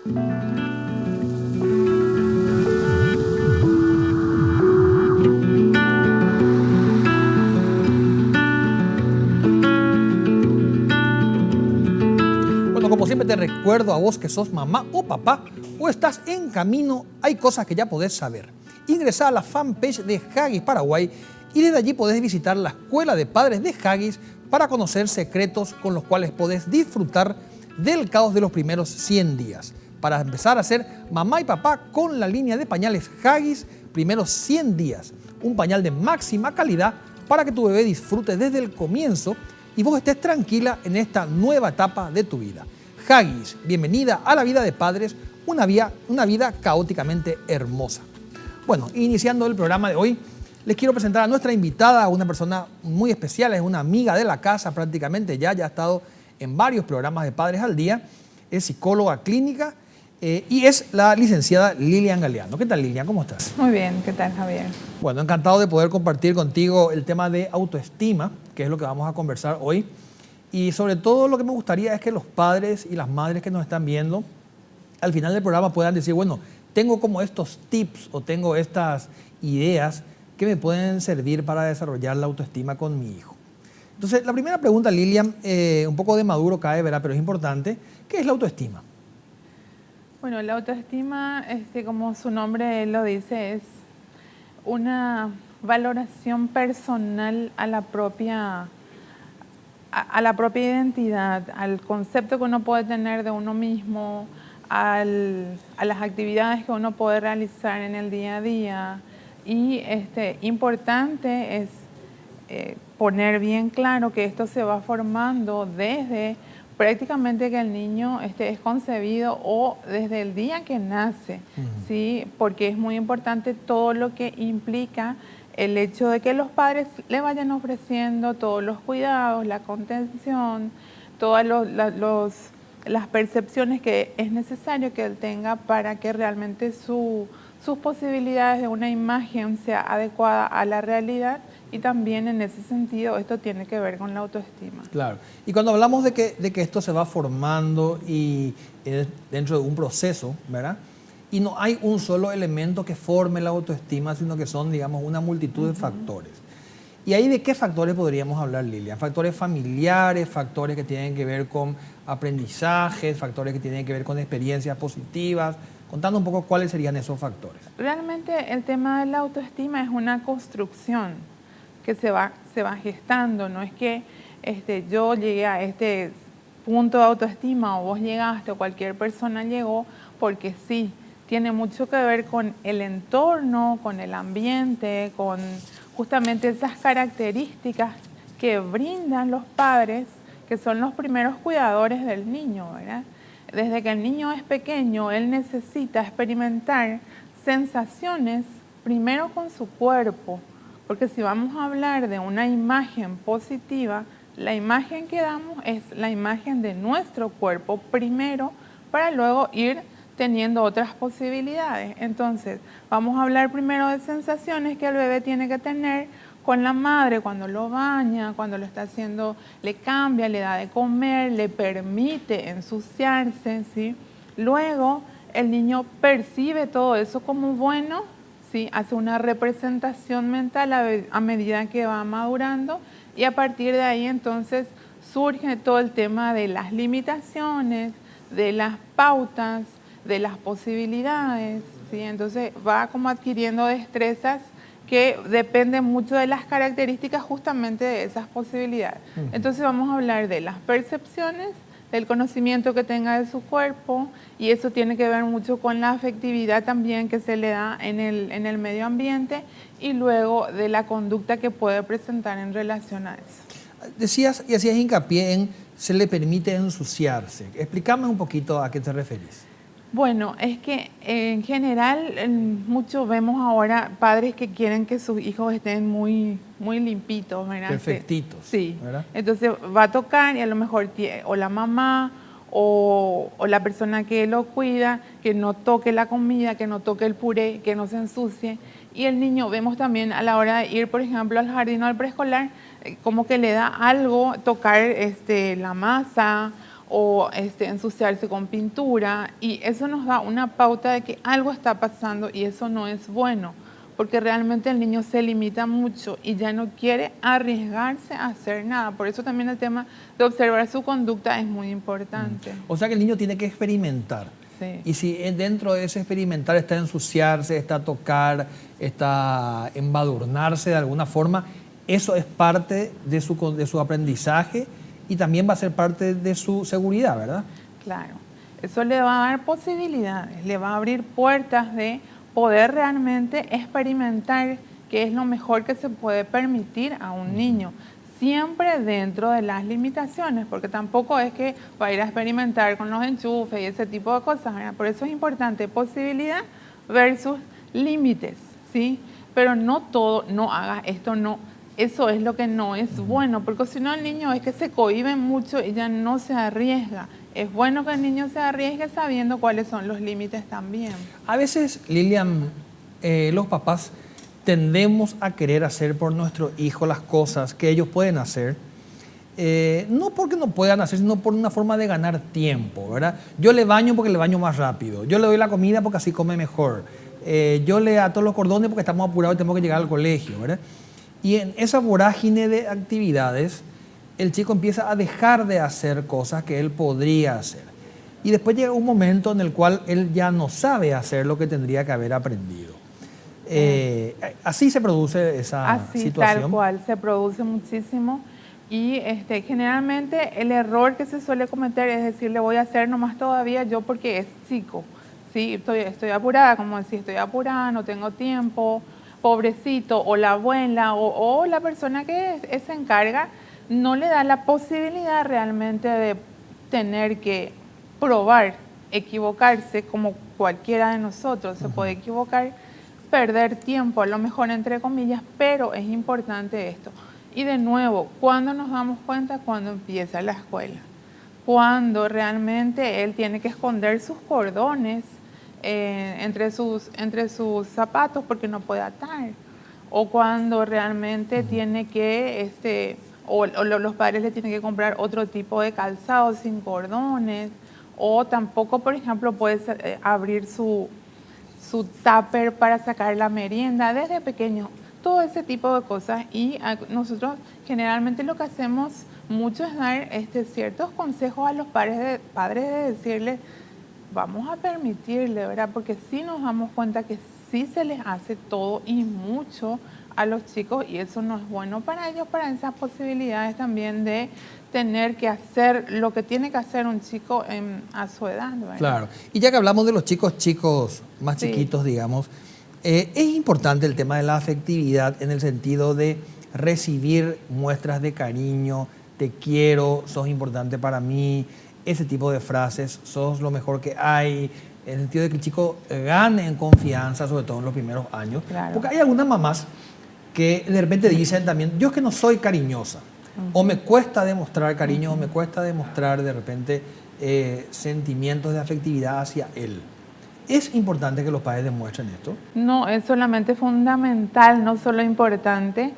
Bueno, como siempre te recuerdo a vos que sos mamá o papá o estás en camino, hay cosas que ya podés saber. Ingresá a la fanpage de Haggis Paraguay y desde allí podés visitar la Escuela de Padres de Haggis para conocer secretos con los cuales podés disfrutar del caos de los primeros 100 días. Para empezar a ser mamá y papá con la línea de pañales Haggis, primeros 100 días. Un pañal de máxima calidad para que tu bebé disfrute desde el comienzo y vos estés tranquila en esta nueva etapa de tu vida. Haggis, bienvenida a la vida de padres, una vida caóticamente hermosa. Bueno, iniciando el programa de hoy, les quiero presentar a nuestra invitada, una persona muy especial, es una amiga de la casa prácticamente, ya ha estado en varios programas de Padres al Día, es psicóloga clínica y es la licenciada Lilian Galeano. ¿Qué tal, Lilian? ¿Cómo estás? Muy bien, ¿qué tal, Javier? Bueno, encantado de poder compartir contigo el tema de autoestima, que es lo que vamos a conversar hoy. Y sobre todo lo que me gustaría es que los padres y las madres que nos están viendo, al final del programa puedan decir, bueno, tengo como estos tips o tengo estas ideas que me pueden servir para desarrollar la autoestima con mi hijo. Entonces, la primera pregunta, Lilian, un poco de maduro cae, ¿verdad? Pero es importante. ¿Qué es la autoestima? Bueno, la autoestima, como su nombre lo dice, es una valoración personal a la propia identidad, al concepto que uno puede tener de uno mismo, a las actividades que uno puede realizar en el día a día. Y importante es poner bien claro que esto se va formando desde prácticamente que el niño es concebido o desde el día que nace, ¿sí? Porque es muy importante todo lo que implica el hecho de que los padres le vayan ofreciendo todos los cuidados, la contención, todas las percepciones que es necesario que él tenga para que realmente sus posibilidades de una imagen sea adecuada a la realidad. Y también en ese sentido esto tiene que ver con la autoestima. Claro. Y cuando hablamos de que esto se va formando y dentro de un proceso, ¿verdad? Y no hay un solo elemento que forme la autoestima, sino que son, digamos, una multitud de factores. ¿Y ahí de qué factores podríamos hablar, Lilian? Factores familiares, factores que tienen que ver con aprendizajes, factores que tienen que ver con experiencias positivas. Contando un poco cuáles serían esos factores. Realmente el tema de la autoestima es una construcción que se va gestando. No es que yo llegué a este punto de autoestima o vos llegaste o cualquier persona llegó porque sí. Tiene mucho que ver con el entorno, con el ambiente, con justamente esas características que brindan los padres, que son los primeros cuidadores del niño, ¿verdad? Desde que el niño es pequeño, él necesita experimentar sensaciones primero con su cuerpo, porque si vamos a hablar de una imagen positiva, la imagen que damos es la imagen de nuestro cuerpo primero para luego ir teniendo otras posibilidades. Entonces, vamos a hablar primero de sensaciones que el bebé tiene que tener con la madre cuando lo baña, cuando lo está haciendo, le cambia, le da de comer, le permite ensuciarse, ¿sí? Luego, el niño percibe todo eso como bueno, ¿sí? Hace una representación mental a medida que va madurando y a partir de ahí entonces surge todo el tema de las limitaciones, de las pautas, de las posibilidades, ¿sí? Entonces va como adquiriendo destrezas que dependen mucho de las características justamente de esas posibilidades. Entonces vamos a hablar de las percepciones, del conocimiento que tenga de su cuerpo y eso tiene que ver mucho con la afectividad también que se le da en el medio ambiente y luego de la conducta que puede presentar en relación a eso. Decías y hacías hincapié en se le permite ensuciarse. Explícame un poquito a qué te referís. Bueno, es que en general mucho vemos ahora padres que quieren que sus hijos estén muy limpitos, ¿verdad? Perfectitos. Sí. ¿Verdad? Entonces va a tocar y a lo mejor o la mamá o la persona que lo cuida, que no toque la comida, que no toque el puré, que no se ensucie. Y el niño, vemos también a la hora de ir, por ejemplo, al jardín o al preescolar, como que le da algo tocar la masa o ensuciarse con pintura, y eso nos da una pauta de que algo está pasando y eso no es bueno, porque realmente el niño se limita mucho y ya no quiere arriesgarse a hacer nada. Por eso también el tema de observar su conducta es muy importante. O sea que el niño tiene que experimentar. Sí. Y si dentro de ese experimentar está ensuciarse, está tocar, está embadurnarse de alguna forma, eso es parte de su aprendizaje y también va a ser parte de su seguridad, ¿verdad? Claro, eso le va a dar posibilidades, le va a abrir puertas de poder realmente experimentar qué es lo mejor que se puede permitir a un niño, siempre dentro de las limitaciones, porque tampoco es que va a ir a experimentar con los enchufes y ese tipo de cosas, ¿verdad? Por eso es importante posibilidad versus límites, ¿sí? Pero no todo, no hagas esto, no. Eso es lo que no es bueno, porque si no el niño es que se cohíbe mucho y ya no se arriesga. Es bueno que el niño se arriesgue sabiendo cuáles son los límites también. A veces, Lilian, los papás tendemos a querer hacer por nuestro hijo las cosas que ellos pueden hacer, no porque no puedan hacer, sino por una forma de ganar tiempo, ¿verdad? Yo le baño porque le baño más rápido, yo le doy la comida porque así come mejor, yo le ato los cordones porque estamos apurados y tenemos que llegar al colegio, ¿verdad? Y en esa vorágine de actividades, el chico empieza a dejar de hacer cosas que él podría hacer. Y después llega un momento en el cual él ya no sabe hacer lo que tendría que haber aprendido. Así se produce esa situación. Tal cual, se produce muchísimo. Y generalmente el error que se suele cometer es decirle voy a hacer nomás todavía yo porque es chico. ¿Sí? Estoy apurada, como decir, estoy apurada, no tengo tiempo, pobrecito, o la abuela, o la persona que se encarga, no le da la posibilidad realmente de tener que probar, equivocarse como cualquiera de nosotros, se puede equivocar, perder tiempo, a lo mejor entre comillas, pero es importante esto. Y de nuevo, ¿cuándo nos damos cuenta? Cuando empieza la escuela, cuando realmente él tiene que esconder sus cordones entre sus zapatos porque no puede atar, o cuando realmente tiene que, los padres le tienen que comprar otro tipo de calzado sin cordones, o tampoco, por ejemplo, puede abrir su tupper para sacar la merienda desde pequeño, todo ese tipo de cosas. Y nosotros generalmente lo que hacemos mucho es dar ciertos consejos a los padres de decirles, vamos a permitirle, ¿verdad? Porque sí nos damos cuenta que sí se les hace todo y mucho a los chicos y eso no es bueno para ellos, para esas posibilidades también de tener que hacer lo que tiene que hacer un chico a su edad, ¿verdad? Claro. Y ya que hablamos de los chicos más chiquitos, digamos, es importante el tema de la afectividad en el sentido de recibir muestras de cariño, te quiero, sos importante para mí, ese tipo de frases, sos lo mejor que hay, en el sentido de que el chico gane en confianza, sobre todo en los primeros años. Claro. Porque hay algunas mamás que de repente dicen también, yo es que no soy cariñosa, o me cuesta demostrar cariño, o me cuesta demostrar de repente sentimientos de afectividad hacia él. ¿Es importante que los padres demuestren esto? No, es solamente fundamental, no solo importante,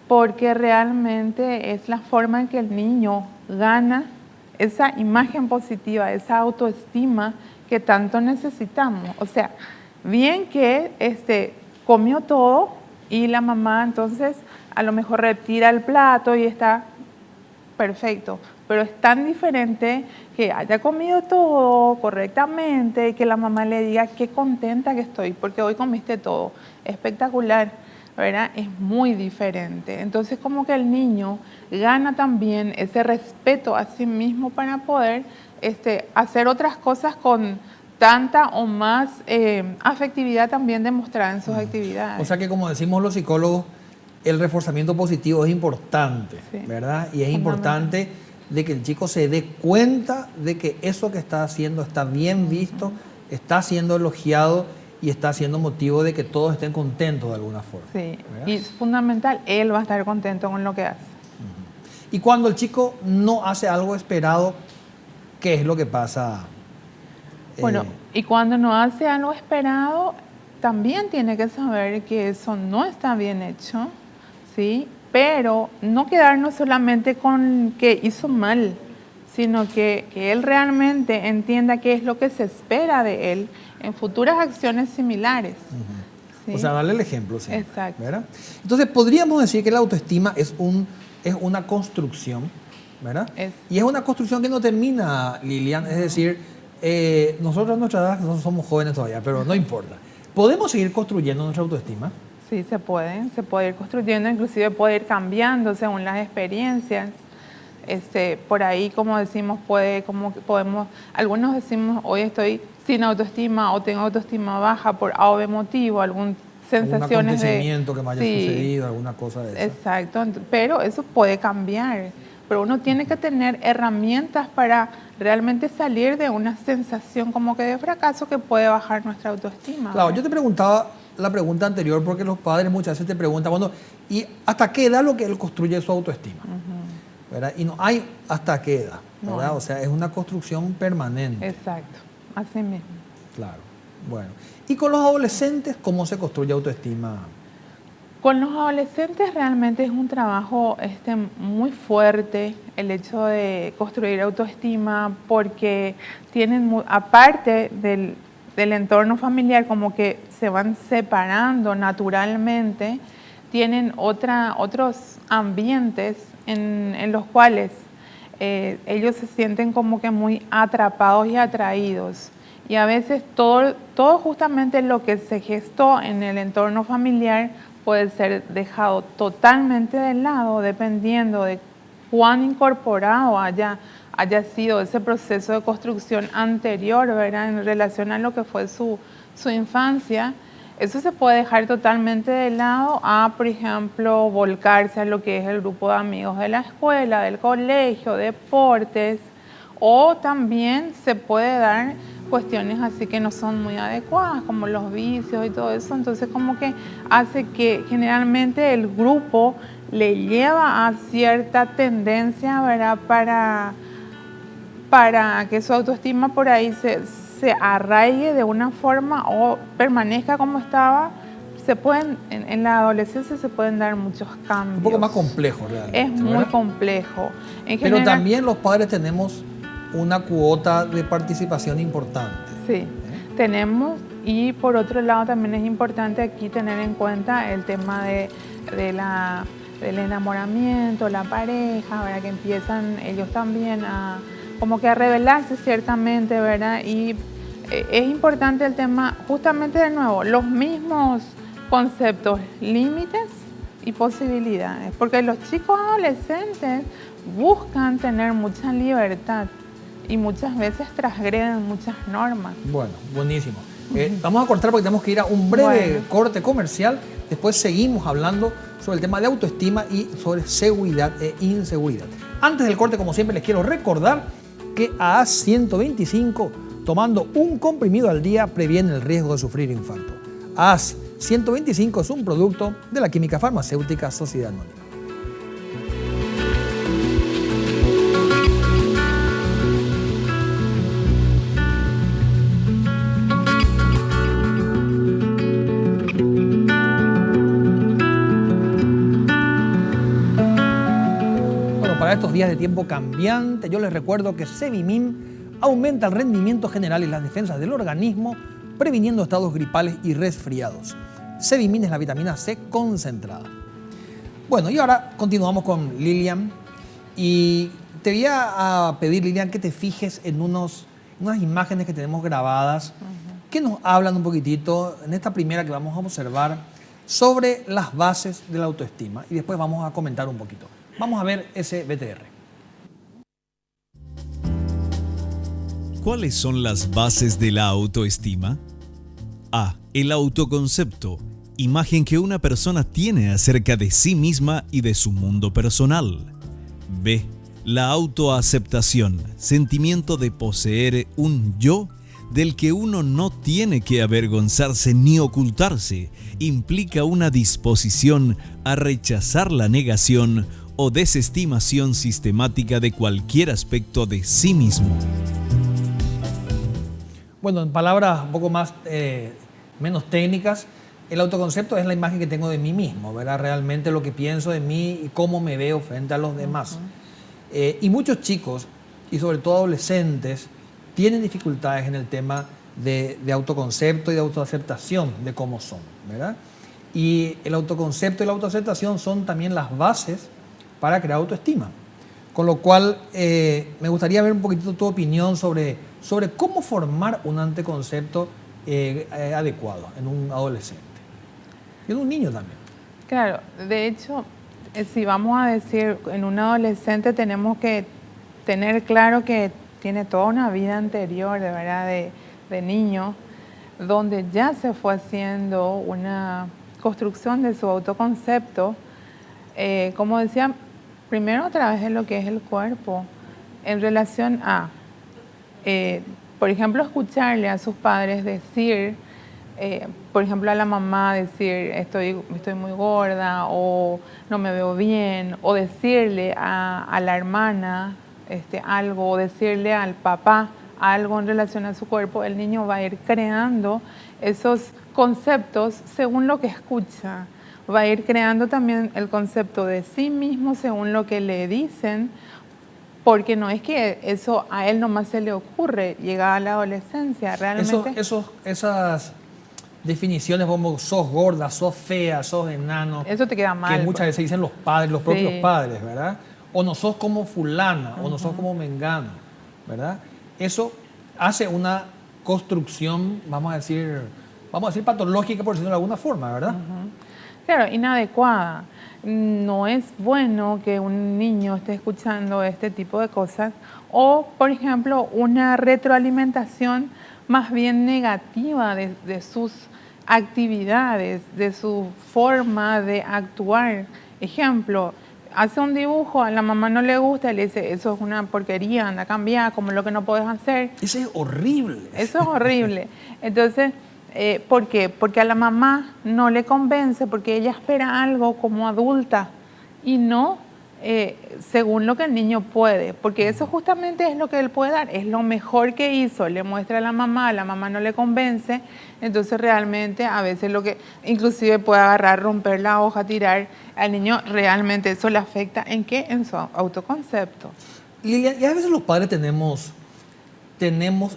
porque realmente es la forma en que el niño gana esa imagen positiva, esa autoestima que tanto necesitamos. O sea, bien que comió todo y la mamá entonces a lo mejor retira el plato y está perfecto, pero es tan diferente que haya comido todo correctamente y que la mamá le diga qué contenta que estoy porque hoy comiste todo, espectacular, ¿verdad? Es muy diferente. Entonces como que el niño gana también ese respeto a sí mismo para poder hacer otras cosas con tanta o más afectividad también demostrada en sus actividades. O sea que como decimos los psicólogos, el reforzamiento positivo es importante, sí, ¿verdad? Y es importante de que el chico se dé cuenta de que eso que está haciendo está bien visto, está siendo elogiado y está siendo motivo de que todos estén contentos de alguna forma. Sí, ¿verdad? Y es fundamental, él va a estar contento con lo que hace. Y cuando el chico no hace algo esperado, ¿qué es lo que pasa? Bueno, y cuando no hace algo esperado, también tiene que saber que eso no está bien hecho, ¿sí? Pero no quedarnos solamente con que hizo mal, sino que él realmente entienda qué es lo que se espera de él en futuras acciones similares. ¿Sí? O sea, darle el ejemplo. Sí, exacto. ¿verdad? Entonces, podríamos decir que la autoestima es una construcción, ¿verdad? Y es una construcción que no termina, Lilian, es decir, nosotros a nuestra edad no somos jóvenes todavía, pero no importa. ¿Podemos seguir construyendo nuestra autoestima? Sí, se puede ir construyendo, inclusive puede ir cambiando según las experiencias. Por ahí, como decimos, algunos decimos, hoy estoy sin autoestima o tengo autoestima baja por A o B motivo, sensaciones algún acontecimiento que me haya sucedido, alguna cosa de eso. Exacto, pero eso puede cambiar. Pero uno tiene que tener herramientas para realmente salir de una sensación como que de fracaso que puede bajar nuestra autoestima. Claro, yo te preguntaba la pregunta anterior porque los padres muchas veces te preguntan, bueno, ¿y hasta qué edad lo que él construye su autoestima? ¿Verdad? Y no hay hasta qué edad, ¿verdad? No. O sea, es una construcción permanente. Exacto, así mismo. Claro, bueno. ¿Y con los adolescentes cómo se construye autoestima? Con los adolescentes realmente es un trabajo muy fuerte el hecho de construir autoestima porque tienen, aparte del entorno familiar, como que se van separando naturalmente, tienen otros ambientes en los cuales ellos se sienten como que muy atrapados y atraídos. Y a veces todo justamente lo que se gestó en el entorno familiar puede ser dejado totalmente de lado dependiendo de cuán incorporado haya sido ese proceso de construcción anterior, ¿verdad? En relación a lo que fue su infancia. Eso se puede dejar totalmente de lado a, por ejemplo, volcarse a lo que es el grupo de amigos de la escuela, del colegio, deportes, o también se puede dar cuestiones así que no son muy adecuadas, como los vicios y todo eso. Entonces, como que hace que generalmente el grupo le lleva a cierta tendencia, ¿verdad? Para que su autoestima por ahí se arraigue de una forma o permanezca como estaba. En la adolescencia se pueden dar muchos cambios. Un poco más complejo realmente. Es muy complejo. Pero también los padres tenemos una cuota de participación importante. Sí, tenemos, y por otro lado también es importante aquí tener en cuenta el tema del enamoramiento, la pareja, ¿verdad? Que empiezan ellos también a revelarse ciertamente, ¿verdad? Y es importante el tema, justamente de nuevo, los mismos conceptos, límites y posibilidades, porque los chicos adolescentes buscan tener mucha libertad y muchas veces transgreden muchas normas. Bueno, buenísimo. Vamos a cortar porque tenemos que ir a un breve corte comercial. Después seguimos hablando sobre el tema de autoestima y sobre seguridad e inseguridad. Antes del corte, como siempre, les quiero recordar que AAS 125, tomando un comprimido al día, previene el riesgo de sufrir infarto. AAS 125 es un producto de la química farmacéutica Sociedad Anónima. Para estos días de tiempo cambiante, yo les recuerdo que Sevimin aumenta el rendimiento general y las defensas del organismo, previniendo estados gripales y resfriados. Sevimin es la vitamina C concentrada. Bueno, y ahora continuamos con Lilian. Y te voy a pedir, Lilian, que te fijes en unas imágenes que tenemos grabadas, que nos hablan un poquitito, en esta primera que vamos a observar, sobre las bases de la autoestima. Y después vamos a comentar un poquito. Vamos a ver ese BTR. ¿Cuáles son las bases de la autoestima? A. El autoconcepto, imagen que una persona tiene acerca de sí misma y de su mundo personal. B. La autoaceptación, sentimiento de poseer un yo del que uno no tiene que avergonzarse ni ocultarse, implica una disposición a rechazar la negación o desestimación sistemática de cualquier aspecto de sí mismo. Bueno, en palabras un poco más, menos técnicas, el autoconcepto es la imagen que tengo de mí mismo, ¿verdad? Realmente lo que pienso de mí y cómo me veo frente a los demás. Y muchos chicos y sobre todo adolescentes tienen dificultades en el tema de autoconcepto y de autoaceptación de cómo son, ¿verdad? Y el autoconcepto y la autoaceptación son también las bases para crear autoestima. Con lo cual, me gustaría ver un poquitito tu opinión sobre cómo formar un anteconcepto adecuado en un adolescente y en un niño también. Claro, de hecho, si vamos a decir en un adolescente tenemos que tener claro que tiene toda una vida anterior, de verdad, de niño, donde ya se fue haciendo una construcción de su autoconcepto, como decía, primero a través de lo que es el cuerpo, en relación a, por ejemplo, escucharle a sus padres decir, por ejemplo, a la mamá decir, estoy muy gorda o no me veo bien, o decirle a la hermana algo, o decirle al papá algo en relación a su cuerpo, el niño va a ir creando esos conceptos según lo que escucha. Va a ir creando también el concepto de sí mismo según lo que le dicen, porque no es que eso a él nomás se le ocurre, llega a la adolescencia, realmente. Esas definiciones como sos gorda, sos fea, sos enano. Eso te queda mal. Que muchas veces dicen los padres, los propios padres, ¿verdad? O no sos como fulana, o no sos como mengano, ¿verdad? Eso hace una construcción, vamos a decir patológica, por decirlo de alguna forma, ¿verdad? Claro, inadecuada. No es bueno que un niño esté escuchando este tipo de cosas o, por ejemplo, una retroalimentación más bien negativa de sus actividades, de su forma de actuar. Ejemplo, hace un dibujo, a la mamá no le gusta, le dice, eso es una porquería, anda a cambiar, como lo que no puedes hacer. Eso es horrible. Eso es horrible. Entonces, ¿por qué? Porque a la mamá no le convence, porque ella espera algo como adulta y no según lo que el niño puede, porque eso justamente es lo que él puede dar, es lo mejor que hizo, le muestra a la mamá no le convence, entonces realmente a veces lo que inclusive puede agarrar, romper la hoja, tirar, al niño realmente eso le afecta ¿en qué? En su autoconcepto. Y a veces los padres tenemos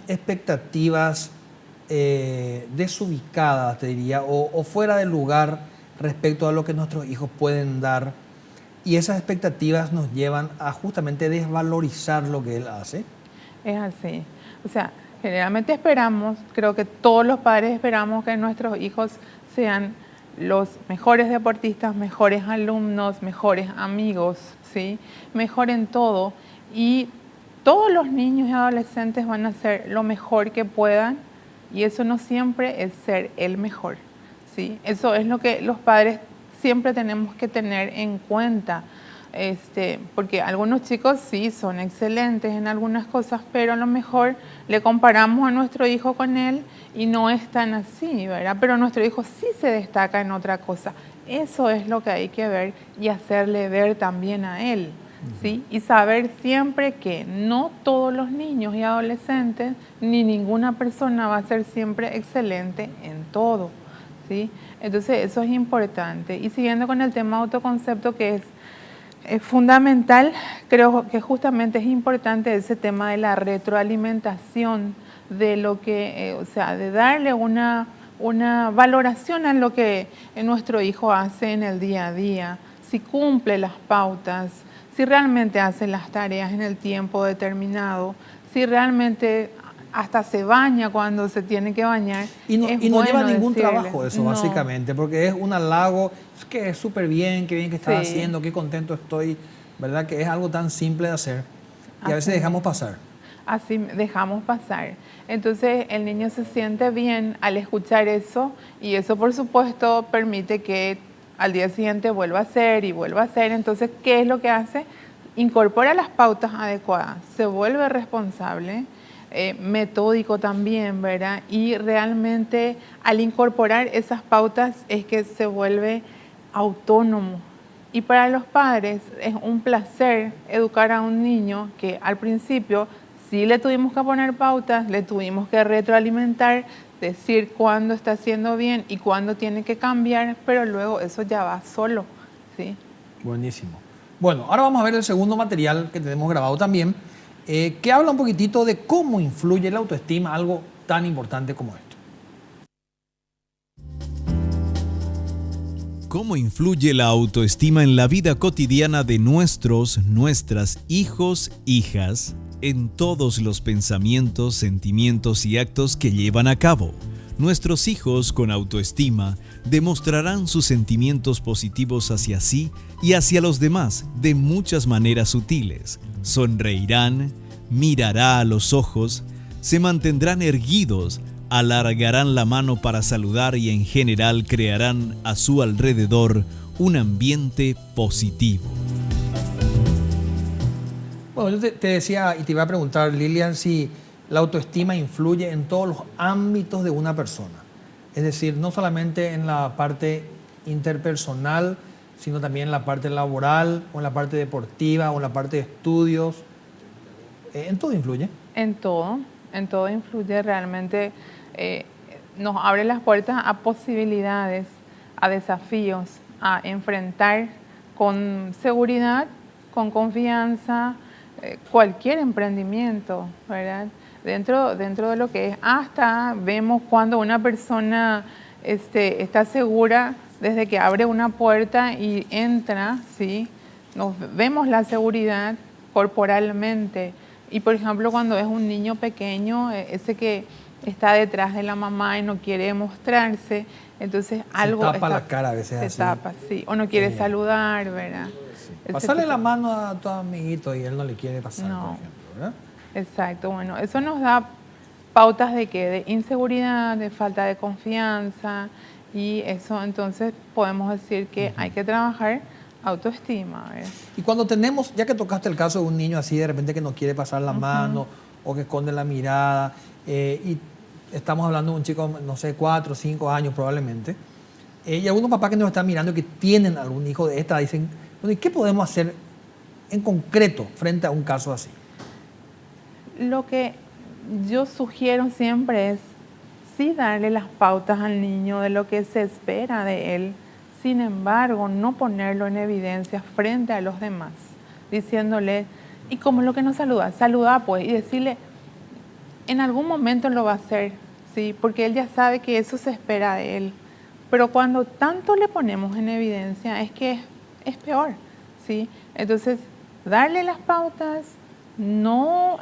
expectativas desubicadas, te diría, o fuera de lugar respecto a lo que nuestros hijos pueden dar, y esas expectativas nos llevan a justamente desvalorizar lo que él hace. Es así. O sea, generalmente esperamos, creo que todos los padres esperamos que nuestros hijos sean los mejores deportistas, mejores alumnos, mejores amigos, ¿sí? Mejor en todo. Y todos los niños y adolescentes van a hacer lo mejor que puedan y eso no siempre es ser el mejor, ¿sí? Eso es lo que los padres siempre tenemos que tener en cuenta, porque algunos chicos sí son excelentes en algunas cosas, pero a lo mejor le comparamos a nuestro hijo con él y no es tan así, ¿verdad? Pero nuestro hijo sí se destaca en otra cosa. Eso es lo que hay que ver y hacerle ver también a él, ¿sí? Y saber siempre que no todos los niños y adolescentes, ni ninguna persona va a ser siempre excelente en todo, ¿sí? Entonces eso es importante. Y siguiendo con el tema autoconcepto, que es fundamental, creo que justamente es importante ese tema de la retroalimentación, de lo que, o sea, de darle una valoración a lo que nuestro hijo hace en el día a día, si cumple las pautas, si realmente hace las tareas en el tiempo determinado, si realmente hasta se baña cuando se tiene que bañar. Y no lleva ningún trabajo eso, básicamente, porque es un halago, es que es súper bien, qué bien que estás haciendo, qué contento estoy, ¿verdad? Que es algo tan simple de hacer y a veces dejamos pasar. Así dejamos pasar. Entonces el niño se siente bien al escuchar eso y eso por supuesto permite que al día siguiente vuelva a hacer y vuelva a hacer. Entonces, ¿qué es lo que hace? Incorpora las pautas adecuadas, se vuelve responsable, metódico también, ¿verdad? Y realmente al incorporar esas pautas es que se vuelve autónomo. Y para los padres es un placer educar a un niño que al principio sí le tuvimos que poner pautas, le tuvimos que retroalimentar, decir cuándo está haciendo bien y cuándo tiene que cambiar, pero luego eso ya va solo, ¿sí? Buenísimo. Bueno, ahora vamos a ver el segundo material que tenemos grabado también. que habla un poquitito de cómo influye la autoestima, algo tan importante como esto. ¿Cómo influye la autoestima en la vida cotidiana de nuestros, nuestras hijos, hijas, en todos los pensamientos, sentimientos y actos que llevan a cabo? Nuestros hijos con autoestima demostrarán sus sentimientos positivos hacia sí y hacia los demás de muchas maneras sutiles. Sonreirán, mirará a los ojos, se mantendrán erguidos, alargarán la mano para saludar y en general crearán a su alrededor un ambiente positivo. Bueno, yo te decía y te iba a preguntar, Lilian, si la autoestima influye en todos los ámbitos de una persona. Es decir, no solamente en la parte interpersonal, sino también en la parte laboral, o en la parte deportiva, o en la parte de estudios. ¿En todo influye? En todo influye realmente. Nos abre las puertas a posibilidades, a desafíos, a enfrentar con seguridad, con confianza, cualquier emprendimiento, ¿verdad? Dentro de lo que es, hasta vemos cuando una persona está segura desde que abre una puerta y entra, ¿sí? Vemos la seguridad corporalmente. Y por ejemplo, cuando es un niño pequeño, ese que está detrás de la mamá y no quiere mostrarse, entonces algo... Se tapa la cara a veces se así. tapa, sí. O no quiere saludar, ¿verdad? Sí. Pasarle la mano a tu amiguito y él no le quiere pasar, No. por ejemplo, ¿verdad? Exacto, bueno, eso nos da pautas de ¿qué? De inseguridad, de falta de confianza, y eso entonces podemos decir que hay que trabajar autoestima, ¿verdad? Y cuando tenemos, ya que tocaste el caso de un niño así de repente que no quiere pasar la mano o que esconde la mirada, y estamos hablando de un chico, no sé, 4 o 5 años probablemente, y algunos papás que nos están mirando que tienen algún hijo de esta dicen, bueno, ¿y qué podemos hacer en concreto frente a un caso así? Lo que yo sugiero siempre es sí darle las pautas al niño de lo que se espera de él, sin embargo no ponerlo en evidencia frente a los demás, diciéndole, ¿y cómo es lo que nos saluda? Saluda pues, y decirle, en algún momento lo va a hacer, ¿sí? Porque él ya sabe que eso se espera de él, pero cuando tanto le ponemos en evidencia es que es peor, ¿sí? Entonces, darle las pautas, no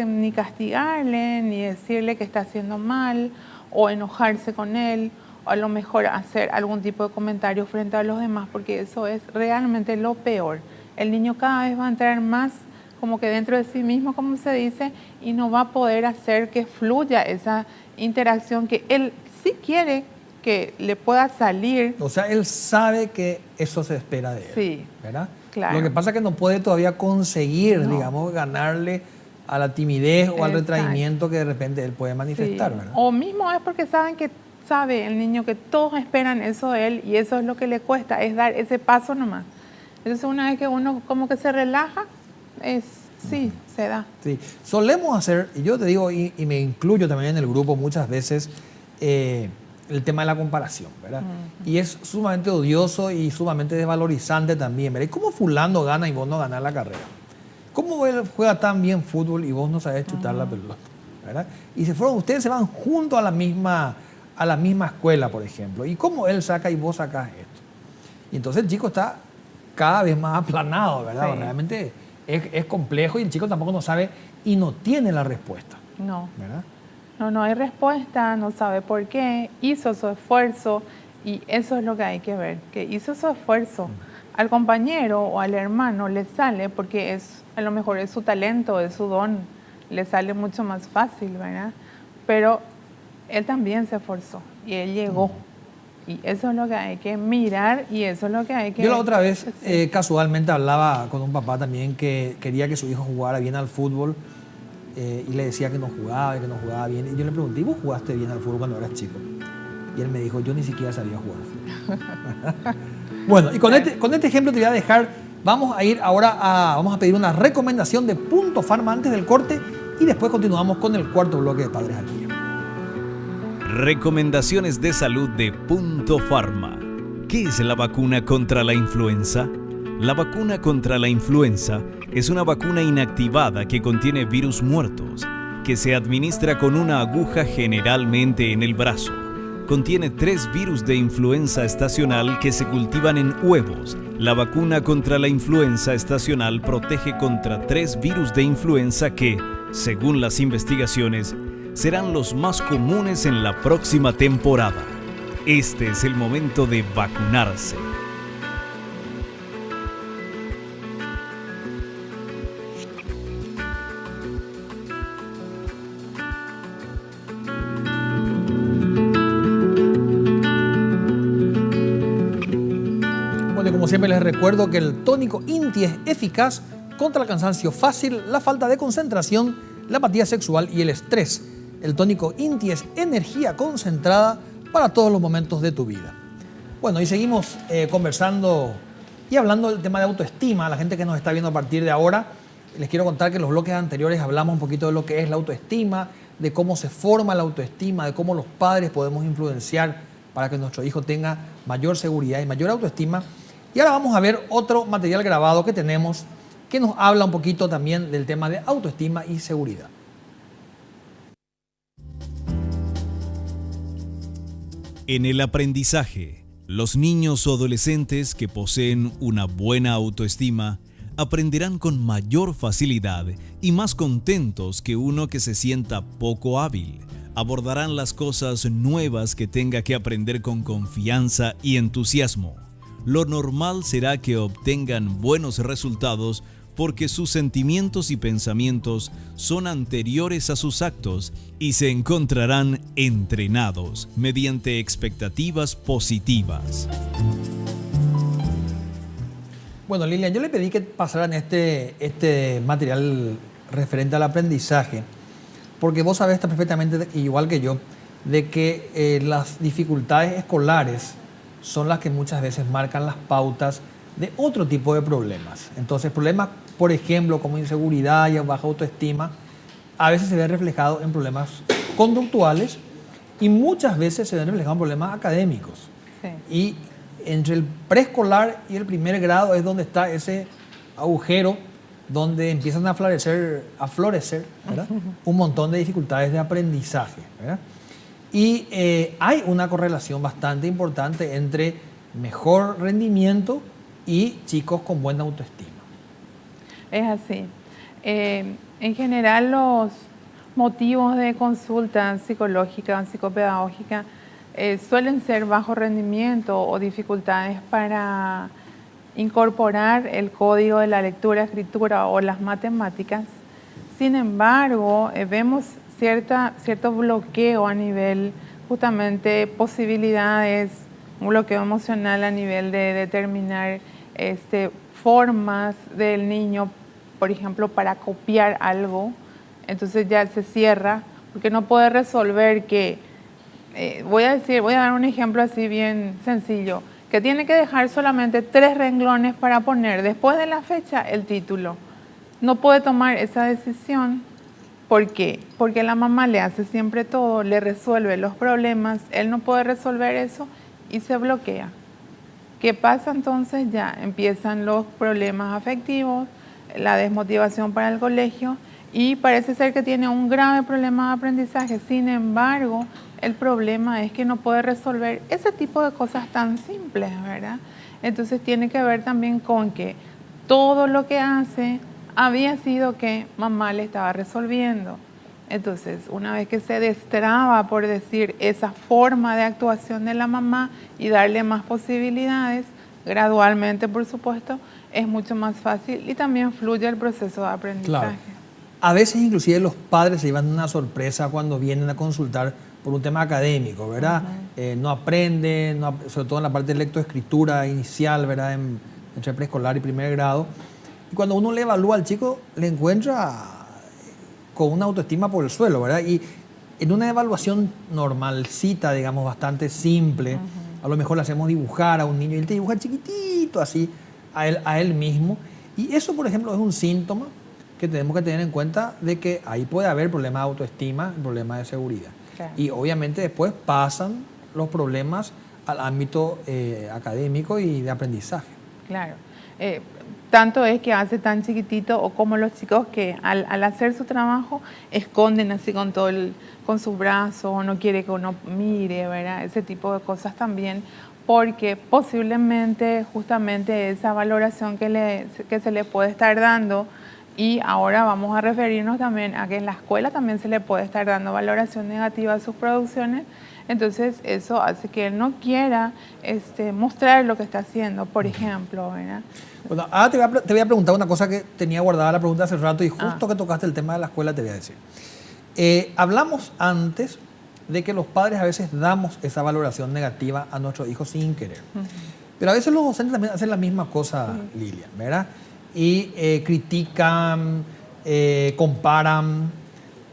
ni castigarle, ni decirle que está haciendo mal, o enojarse con él, o a lo mejor hacer algún tipo de comentario frente a los demás, porque eso es realmente lo peor. El niño cada vez va a entrar más como que dentro de sí mismo, como se dice, y no va a poder hacer que fluya esa interacción que él sí quiere que le pueda salir. O sea, él sabe que eso se espera de él, sí, ¿verdad? Claro. Lo que pasa es que no puede todavía conseguir, digamos, ganarle a la timidez o al retraimiento que de repente él puede manifestar, sí. ¿verdad? O mismo es porque sabe el niño que todos esperan eso de él y eso es lo que le cuesta, es dar ese paso nomás. Entonces una vez que uno como que se relaja, sí, se da. Sí, solemos hacer, y yo te digo, y me incluyo también en el grupo muchas veces, el tema de la comparación, ¿verdad? Y es sumamente odioso y sumamente desvalorizante también, ¿verdad? ¿Y cómo fulano gana y vos no ganás la carrera? ¿Cómo él juega tan bien fútbol y vos no sabés chutar la pelota? ¿Verdad? Y ustedes se van juntos a la misma escuela, por ejemplo. ¿Y cómo él saca y vos sacás esto? Y entonces el chico está cada vez más aplanado, ¿verdad? Sí. Realmente es complejo y el chico tampoco no sabe y no tiene la respuesta. No. ¿Verdad? No hay respuesta, no sabe por qué, hizo su esfuerzo y eso es lo que hay que ver, que hizo su esfuerzo. Al compañero o al hermano le sale porque a lo mejor es su talento, es su don, le sale mucho más fácil, ¿verdad? Pero él también se esforzó y él llegó. Y eso es lo que hay que mirar y eso es lo que hay que... Yo la otra vez casualmente hablaba con un papá también que quería que su hijo jugara bien al fútbol y le decía que no jugaba bien. Y yo le pregunté, ¿y vos jugaste bien al fútbol cuando eras chico? Y él me dijo, yo ni siquiera sabía jugar al fútbol. Bueno, y con este ejemplo te voy a dejar, vamos a ir ahora vamos a pedir una recomendación de Punto Pharma antes del corte y después continuamos con el cuarto bloque de Padres al Día. Recomendaciones de salud de Punto Pharma. ¿Qué es la vacuna contra la influenza? La vacuna contra la influenza es una vacuna inactivada que contiene virus muertos, que se administra con una aguja generalmente en el brazo. Contiene 3 virus de influenza estacional que se cultivan en huevos. La vacuna contra la influenza estacional protege contra 3 virus de influenza que, según las investigaciones, serán los más comunes en la próxima temporada. Este es el momento de vacunarse. Como siempre les recuerdo que el tónico INTI es eficaz contra el cansancio fácil, la falta de concentración, la apatía sexual y el estrés. El tónico INTI es energía concentrada para todos los momentos de tu vida. Bueno, y seguimos conversando y hablando del tema de autoestima. La gente que nos está viendo a partir de ahora, les quiero contar que en los bloques anteriores hablamos un poquito de lo que es la autoestima, de cómo se forma la autoestima, de cómo los padres podemos influenciar para que nuestro hijo tenga mayor seguridad y mayor autoestima. Y ahora vamos a ver otro material grabado que tenemos que nos habla un poquito también del tema de autoestima y seguridad. En el aprendizaje, los niños o adolescentes que poseen una buena autoestima aprenderán con mayor facilidad y más contentos que uno que se sienta poco hábil. Abordarán las cosas nuevas que tenga que aprender con confianza y entusiasmo. Lo normal será que obtengan buenos resultados porque sus sentimientos y pensamientos son anteriores a sus actos y se encontrarán entrenados mediante expectativas positivas. Bueno, Lilian, yo le pedí que pasaran este material referente al aprendizaje, porque vos sabés perfectamente, igual que yo, de que las dificultades escolares son las que muchas veces marcan las pautas de otro tipo de problemas. Entonces, problemas, por ejemplo, como inseguridad y baja autoestima, a veces se ven reflejados en problemas conductuales y muchas veces se ven reflejados en problemas académicos. Sí. Y entre el preescolar y el primer grado es donde está ese agujero donde empiezan a florecer, ¿verdad? Un montón de dificultades de aprendizaje, ¿verdad? Y hay una correlación bastante importante entre mejor rendimiento y chicos con buena autoestima. Es así. En general, los motivos de consulta psicológica o psicopedagógica suelen ser bajo rendimiento o dificultades para incorporar el código de la lectura, escritura o las matemáticas. Sin embargo, vemos cierto bloqueo a nivel justamente posibilidades, un bloqueo emocional a nivel de determinar formas del niño, por ejemplo, para copiar algo. Entonces ya se cierra porque no puede resolver que, voy a dar un ejemplo así bien sencillo, que tiene que dejar solamente 3 renglones para poner después de la fecha el título. No puede tomar esa decisión. ¿Por qué? Porque la mamá le hace siempre todo, le resuelve los problemas, él no puede resolver eso y se bloquea. ¿Qué pasa entonces? Ya empiezan los problemas afectivos, la desmotivación para el colegio y parece ser que tiene un grave problema de aprendizaje. Sin embargo, el problema es que no puede resolver ese tipo de cosas tan simples, ¿verdad? Entonces tiene que ver también con que todo lo que hace había sido que mamá le estaba resolviendo. Entonces, una vez que se destraba, por decir, esa forma de actuación de la mamá y darle más posibilidades, gradualmente, por supuesto, es mucho más fácil y también fluye el proceso de aprendizaje. Claro. A veces, inclusive, los padres se llevan una sorpresa cuando vienen a consultar por un tema académico, ¿verdad? No aprenden, sobre todo en la parte de lectoescritura inicial, ¿verdad? Entre preescolar y primer grado. Y cuando uno le evalúa al chico, le encuentra con una autoestima por el suelo, ¿verdad? Y en una evaluación normalcita, digamos, bastante simple, a lo mejor le hacemos dibujar a un niño y él te dibuja chiquitito, así, a él mismo. Y eso, por ejemplo, es un síntoma que tenemos que tener en cuenta de que ahí puede haber problemas de autoestima, problemas de seguridad. Claro. Y obviamente después pasan los problemas al ámbito académico y de aprendizaje. Claro. Tanto es que hace tan chiquitito, o como los chicos que al hacer su trabajo esconden así con con sus brazos, o no quiere que uno mire, ¿verdad? Ese tipo de cosas también, porque posiblemente justamente esa valoración que se le puede estar dando, y ahora vamos a referirnos también a que en la escuela también se le puede estar dando valoración negativa a sus producciones. Entonces eso hace que él no quiera mostrar lo que está haciendo, por ejemplo, ¿verdad? Bueno, ahora te voy a preguntar una cosa que tenía guardada la pregunta hace rato y justo que tocaste el tema de la escuela te voy a decir. Hablamos antes de que los padres a veces damos esa valoración negativa a nuestros hijos sin querer. Pero a veces los docentes también hacen la misma cosa, Lilian, ¿verdad? Y critican, comparan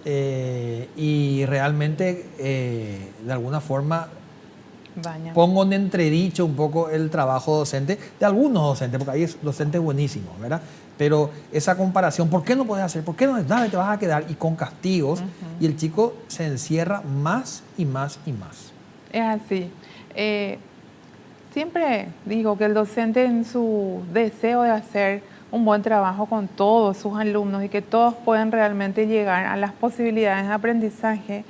y realmente de alguna forma pongo en entredicho un poco el trabajo docente de algunos docentes, porque hay docentes buenísimos, ¿verdad? Pero esa comparación, ¿por qué no puedes hacer? ¿Por qué no? Dale, te vas a quedar, y con castigos, y el chico se encierra más y más y más. Es así. Siempre digo que el docente, en su deseo de hacer un buen trabajo con todos sus alumnos y que todos puedan realmente llegar a las posibilidades de aprendizaje,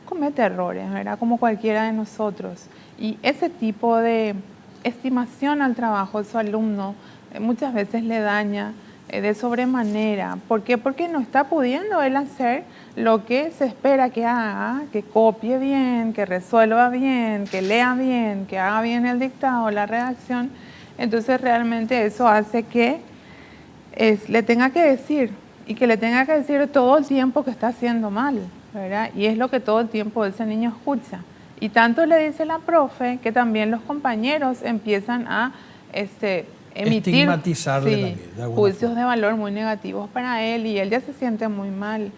comete errores, ¿verdad? Como cualquiera de nosotros. Y ese tipo de estimación al trabajo de su alumno muchas veces le daña de sobremanera. ¿Por qué? Porque no está pudiendo él hacer lo que se espera que haga, que copie bien, que resuelva bien, que lea bien, que haga bien el dictado, la redacción. Entonces realmente eso hace que le tenga que decir, y que le tenga que decir todo el tiempo que está haciendo mal, ¿verdad? Y es lo que todo el tiempo ese niño escucha. Y tanto le dice la profe que también los compañeros empiezan a emitir estigmatizarle también, juicios de valor muy negativos para él, y él ya se siente muy mal.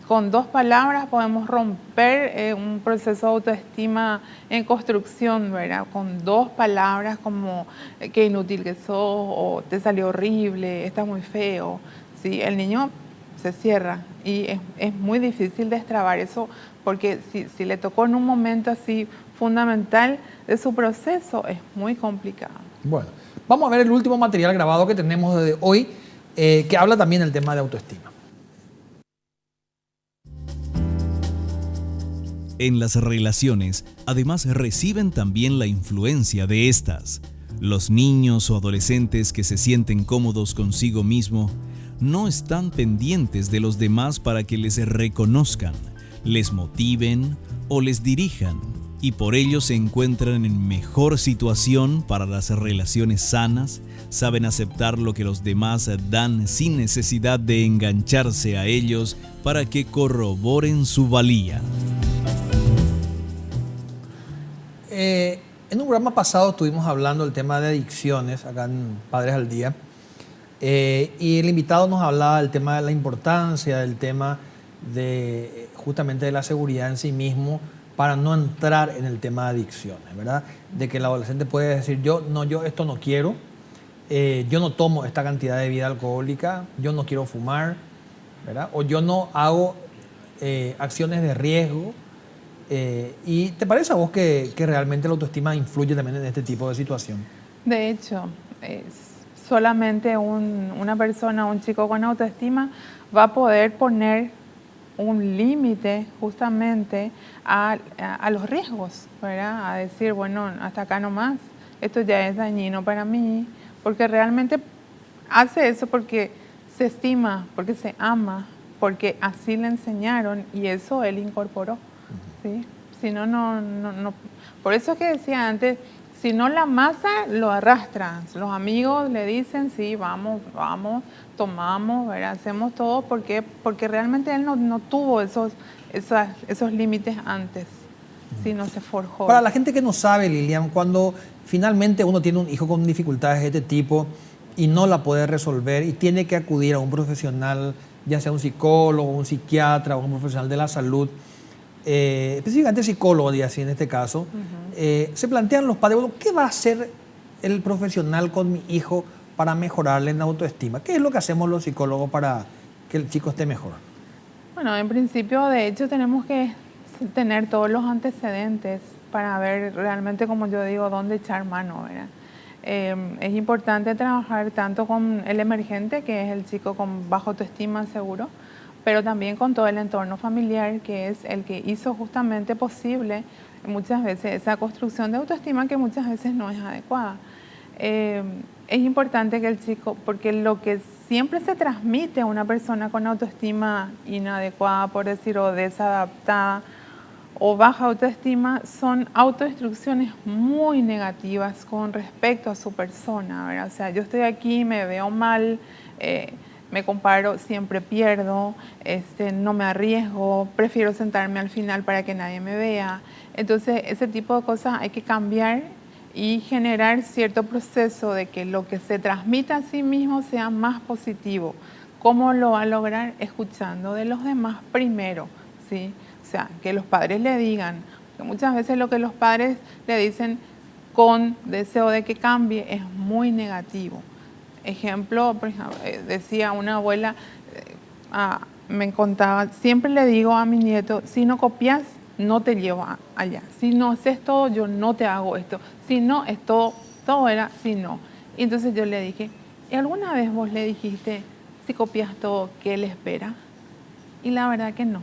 Con 2 palabras podemos romper un proceso de autoestima en construcción, ¿verdad? Con 2 palabras como qué inútil que sos, o te salió horrible, está muy feo. ¿Sí? El niño se cierra y es muy difícil destrabar eso, porque si le tocó en un momento así fundamental de su proceso, es muy complicado. Bueno, vamos a ver el último material grabado que tenemos de hoy, que habla también del tema de autoestima. En las relaciones, además, reciben también la influencia de estas. Los niños o adolescentes que se sienten cómodos consigo mismo no están pendientes de los demás para que les reconozcan, les motiven o les dirijan, y por ello se encuentran en mejor situación para las relaciones sanas, saben aceptar lo que los demás dan sin necesidad de engancharse a ellos para que corroboren su valía. En un programa pasado estuvimos hablando del tema de adicciones acá en Padres al Día, y el invitado nos hablaba del tema de la importancia, del tema de justamente de la seguridad en sí mismo para no entrar en el tema de adicciones, ¿verdad? De que el adolescente puede decir, yo esto no quiero, yo no tomo esta cantidad de bebida alcohólica, yo no quiero fumar, ¿verdad? O yo no hago acciones de riesgo. ¿Y te parece a vos que realmente la autoestima influye también en este tipo de situación? De hecho, solamente una persona, un chico con autoestima va a poder poner un límite justamente a los riesgos, ¿verdad? A decir, bueno, hasta acá nomás, esto ya es dañino para mí, porque realmente hace eso porque se estima, porque se ama, porque así le enseñaron y eso él incorporó. ¿Sí? Si no, no. Por eso es que decía antes, si no la masa lo arrastra. Los amigos le dicen, sí, vamos, tomamos, ¿verdad? Hacemos todo porque realmente él no tuvo esos límites antes, si no se forjó. Para la gente que no sabe, Lilian, cuando finalmente uno tiene un hijo con dificultades de este tipo y no la puede resolver y tiene que acudir a un profesional, ya sea un psicólogo, un psiquiatra o un profesional de la salud, específicamente psicólogo, y así en este caso, se plantean los padres, bueno, ¿qué va a hacer el profesional con mi hijo para mejorarle en la autoestima? ¿Qué es lo que hacemos los psicólogos para que el chico esté mejor? Bueno, en principio, de hecho, tenemos que tener todos los antecedentes para ver realmente, como yo digo, dónde echar mano, ¿verdad? Es importante trabajar tanto con el emergente, que es el chico con baja autoestima seguro, pero también con todo el entorno familiar, que es el que hizo justamente posible muchas veces esa construcción de autoestima que muchas veces no es adecuada. Es importante que el chico, porque lo que siempre se transmite a una persona con autoestima inadecuada, por decir, o desadaptada, o baja autoestima, son autoinstrucciones muy negativas con respecto a su persona, ¿verdad? O sea, yo estoy aquí, me veo mal, me comparo, siempre pierdo, no me arriesgo, prefiero sentarme al final para que nadie me vea. Entonces, ese tipo de cosas hay que cambiar y generar cierto proceso de que lo que se transmita a sí mismo sea más positivo. ¿Cómo lo va a lograr? Escuchando de los demás primero, ¿sí? O sea, que los padres le digan, porque muchas veces lo que los padres le dicen con deseo de que cambie es muy negativo. Ejemplo, por ejemplo, decía una abuela, me contaba, siempre le digo a mi nieto, si no copias, no te llevo allá. Si no haces todo, yo no te hago esto. Si no, es todo era si no. Y entonces yo le dije, ¿y alguna vez vos le dijiste, si copias todo, qué le espera? Y la verdad que no.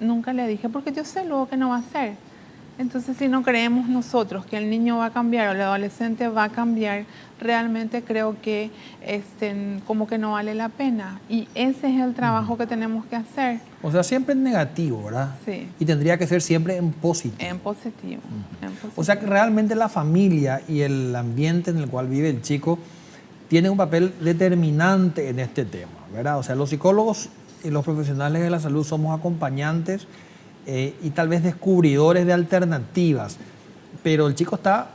Nunca le dije, porque yo sé luego que no va a ser. Entonces, si no creemos nosotros que el niño va a cambiar o el adolescente va a cambiar, realmente creo que como que no vale la pena. Y ese es el trabajo que tenemos que hacer. O sea, siempre en negativo, ¿verdad? Sí. Y tendría que ser siempre en positivo. En positivo. O sea que realmente la familia y el ambiente en el cual vive el chico tiene un papel determinante en este tema, ¿verdad? O sea, los psicólogos y los profesionales de la salud somos acompañantes y tal vez descubridores de alternativas, pero el chico está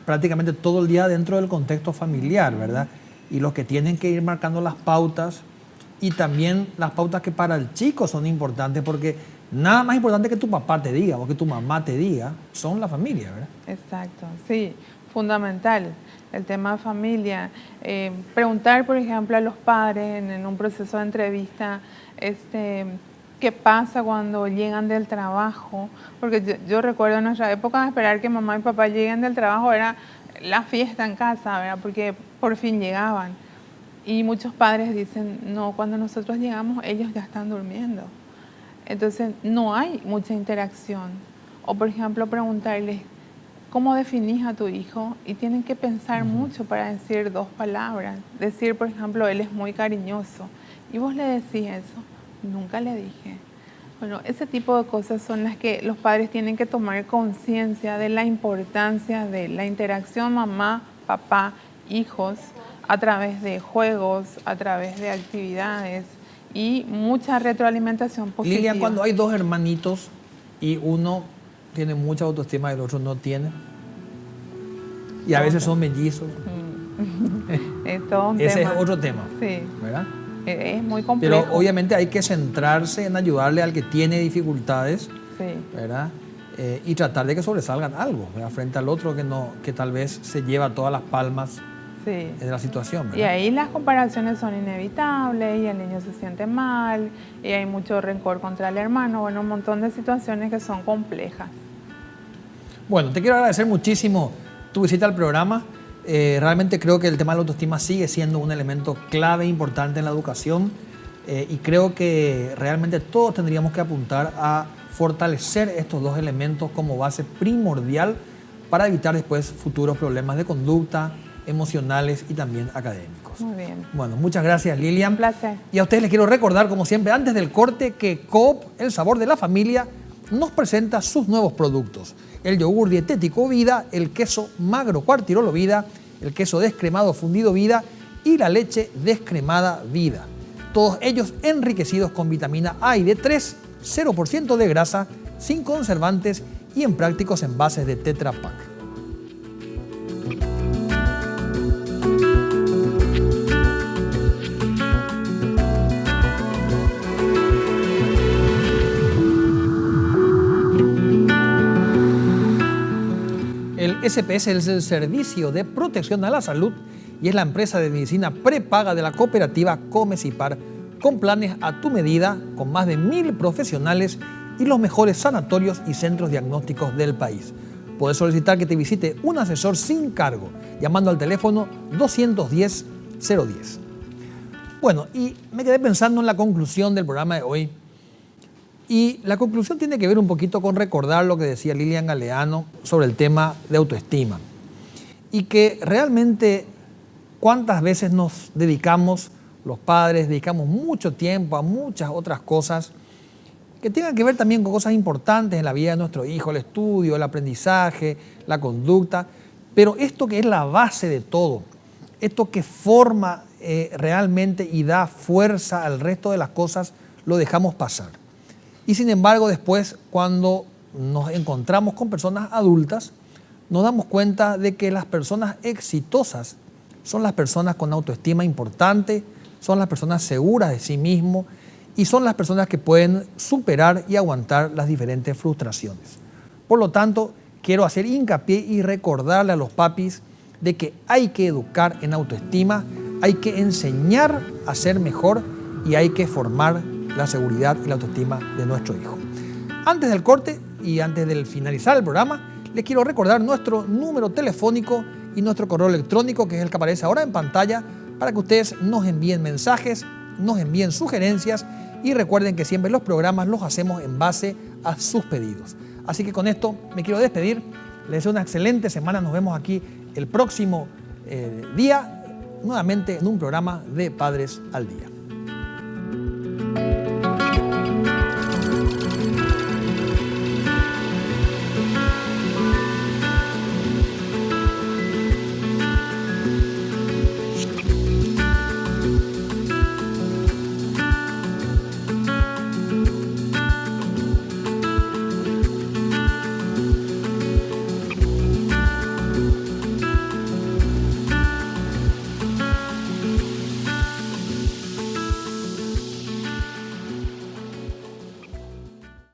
prácticamente todo el día dentro del contexto familiar, ¿verdad? Y los que tienen que ir marcando las pautas y también las pautas que para el chico son importantes, porque nada más importante que tu papá te diga o que tu mamá te diga son la familia, ¿verdad? Exacto, sí, fundamental el tema de familia. Preguntar, por ejemplo, a los padres en un proceso de entrevista, qué pasa cuando llegan del trabajo, porque yo recuerdo en nuestra época de esperar que mamá y papá lleguen del trabajo, era la fiesta en casa, ¿verdad? Porque por fin llegaban. Y muchos padres dicen, no, cuando nosotros llegamos ellos ya están durmiendo. Entonces no hay mucha interacción. O por ejemplo preguntarles, ¿cómo definís a tu hijo? Y tienen que pensar mucho para decir dos palabras. Decir, por ejemplo, él es muy cariñoso. ¿Y vos le decís eso? Nunca le dije. Bueno, ese tipo de cosas son las que los padres tienen que tomar conciencia de la importancia de la interacción mamá, papá, hijos, a través de juegos, a través de actividades y mucha retroalimentación positiva. Lilian, cuando hay dos hermanitos y uno tiene mucha autoestima y el otro no tiene, y a veces son mellizos, es todo un ese tema. es otro tema, Sí. ¿verdad? Es muy complejo. Pero obviamente hay que centrarse en ayudarle al que tiene dificultades, Sí. ¿verdad? Y tratar de que sobresalgan algo, ¿verdad? Frente al otro que tal vez se lleva todas las palmas Sí. de la situación, ¿verdad? Y ahí las comparaciones son inevitables y el niño se siente mal y hay mucho rencor contra el hermano, bueno, un montón de situaciones que son complejas. Bueno, te quiero agradecer muchísimo tu visita al programa. Realmente creo que el tema de la autoestima sigue siendo un elemento clave e importante en la educación y creo que realmente todos tendríamos que apuntar a fortalecer estos dos elementos como base primordial para evitar después futuros problemas de conducta, emocionales y también académicos. Muy bien. Bueno, muchas gracias, Lilian. Un placer. Y a ustedes les quiero recordar, como siempre, antes del corte, que Coop, el sabor de la familia, nos presenta sus nuevos productos. El yogur dietético Vida, el queso magro Cuartirolo Vida, el queso descremado fundido Vida y la leche descremada Vida. Todos ellos enriquecidos con vitamina A y D3, 0% de grasa, sin conservantes y en prácticos envases de Tetra Pak. El SPS es el Servicio de Protección a la Salud y es la empresa de medicina prepaga de la cooperativa Comecipar, con planes a tu medida, con más de 1000 profesionales y los mejores sanatorios y centros diagnósticos del país. Puedes solicitar que te visite un asesor sin cargo llamando al teléfono 210-010. Bueno, y me quedé pensando en la conclusión del programa de hoy. Y la conclusión tiene que ver un poquito con recordar lo que decía Lilian Galeano sobre el tema de autoestima. Y que realmente cuántas veces nos dedicamos, los padres, dedicamos mucho tiempo a muchas otras cosas que tengan que ver también con cosas importantes en la vida de nuestro hijo, el estudio, el aprendizaje, la conducta, pero esto que es la base de todo, esto que forma realmente y da fuerza al resto de las cosas, lo dejamos pasar. Y sin embargo, después, cuando nos encontramos con personas adultas, nos damos cuenta de que las personas exitosas son las personas con autoestima importante, son las personas seguras de sí mismos, y son las personas que pueden superar y aguantar las diferentes frustraciones. Por lo tanto, quiero hacer hincapié y recordarle a los papis de que hay que educar en autoestima, hay que enseñar a ser mejor y hay que formar la seguridad y la autoestima de nuestro hijo. Antes del corte y antes de finalizar el programa, les quiero recordar nuestro número telefónico y nuestro correo electrónico, que es el que aparece ahora en pantalla, para que ustedes nos envíen mensajes, nos envíen sugerencias. Y recuerden que siempre los programas los hacemos en base a sus pedidos. Así que con esto me quiero despedir. Les deseo una excelente semana. Nos vemos aquí el próximo día, nuevamente en un programa de Padres al Día.